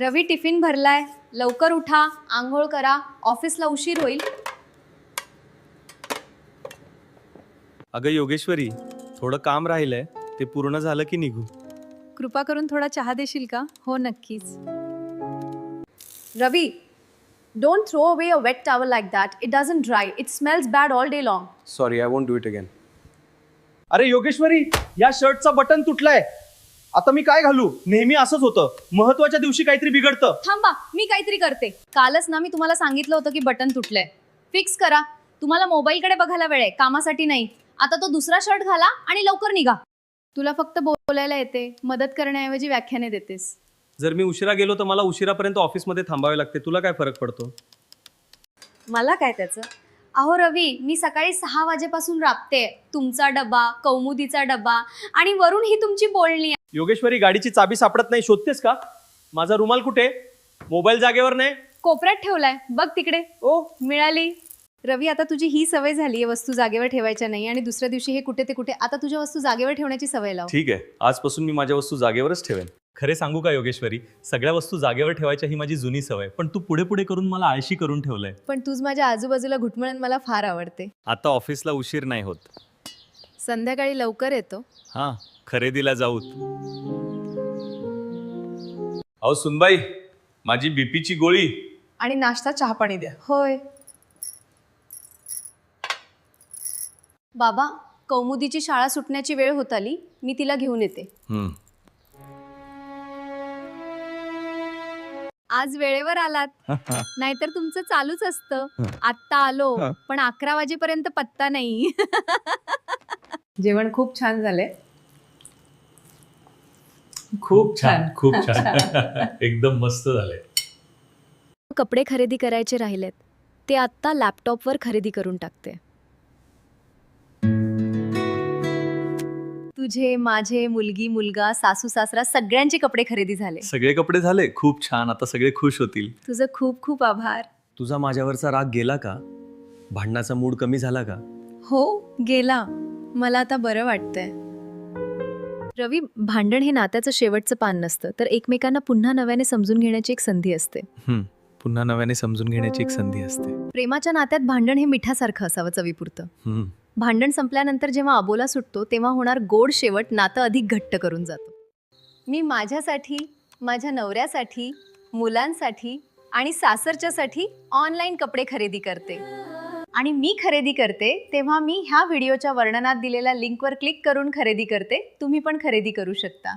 रवी tiffin भरलाय, लवकर उठा, आंघोळ करा, ऑफिसला उशीर होईल. अगं योगेश्वरी, थोडं काम राहिलंय, ते पूर्ण झालं की निघू. कृपा करून थोडा चहा देशील का? हो नक्कीच. रवी, don't throw away a wet towel like that. It doesn't dry. It smells bad all day long. Sorry, I won't do it again. अरे योगेश्वरी, या शर्टचा बटन तुटलाय. आता मी काय घालू? नेहमी असंच होतं, महत्वाच्या दिवशी काहीतरी बिघडतं. थांबा, मी काहीतरी करते. कालच ना मी तुम्हाला सांगितलं होतं की बटन तुटलंय. फिक्स करा. तुम्हाला मोबाईलकडे बघायला वेळ आहे, कामासाठी नाही. आता तो दुसरा शर्ट घाला आणि लवकर निघा. तुला फक्त बोलायला येते, मदत करण्याऐवजी व्याख्याने देतेस. जर मी उशिरा गेलो तर मला उशिरापर्यंत ऑफिसमध्ये थांबावे लागते. तुला काय फरक पडतो? मला काय त्याचं? अहो रवी, मी सकाळी 6 वाजेपासून राबते. तुमचा डबा, कौमुदीचा डबा आणि वरून ही तुमची बोलणी. योगेश्वरी, गाडीची चाबी सापडत नाही, शोधतेस का? माझा रुमाल कुठे? मोबाईल जागेवर नाही. कोपऱ्यात ठेवलाय, बघ तिकडे. ओ, मिळाली. रवी, आता तुझी ही सवय झाली आहे वस्तू जागेवर ठेवायच्या नाही आणि दुसऱ्या दिवशी हे कुठे ते कुठे. आता तुझ्या वस्तू जागेवर ठेवण्याची सवय लाव. ठीक आहे, आजपासून मी माझ्या वस्तू जागेवरच ठेवेन. खरे सांगू का योगेश्वरी, सगळ्या वस्तू जागेवर ठेवायच्या ही माझी जुनी सवय, पण तू पुढे पुढे करून मला आळशी करून ठेवलंय. पण तूच माझ्या आजूबाजूला घुटमळण मला फार आवडते. आता ऑफिसला उशीर नाही होत. संध्याकाळी लवकर येतो. हां, खरेदीला जाऊत. अहो सुनबाई, माझी बीपीची गोळी आणि नाश्ता चहा पाणी द्या. होय. बाबा, कौमुदीची शाळा सुटण्याची वेळ होत आली, मी तिला घेऊन येते. आज वेळेवर आलात, नाहीतर तुमचं चालूच असतं. आत्ता आलो, पण 11 वाजेपर्यंत पत्ता नाही. जेवण खूप छान झालंय. खूप छान, खूप छान. एकदम मस्त झालंय. कपडे खरेदी करायचे राहिलेत, ते आत्ता लॅपटॉपवर खरेदी करून टाकते. तुझे, माझे, मुलगी, मुलगा, सासू सासरा सगळ्यांचे कपडे खरेदी झाले. सगळे कपडे झाले. खूप छान. आता सगळे खुश होतील. तुझं खूप खूप आभार. तुझा माझ्यावरचा राग गेला का? भांडणाचा मूड कमी झाला का? हो, गेला. मला आता बरं वाटतंय. रवी, भांडण हे नात्याचं शेवटचं पान नसतं, तर एकमेकांना पुन्हा नव्याने समजून घेण्याची एक संधी असते. पुन्हा नव्याने समजून घेण्याची एक संधी असते. प्रेमाच्या नात्यात भांडण हे मिठासारखं असावं, चवीपुरतं. भांडण संपल्यानंतर जेव्हा अबोला सुटतो तेव्हा होणार गोड शेवट नातं अधिक घट्ट करून जातो. मी माझ्यासाठी, माझ्या नवऱ्यासाठी, मुलांसाठी आणि सासरच्यासाठी ऑनलाईन कपडे खरेदी करते. आणि मी खरेदी करते तेव्हा मी ह्या व्हिडिओच्या वर्णनात दिलेल्या लिंकवर क्लिक करून खरेदी करते. तुम्ही पण खरेदी करू शकता.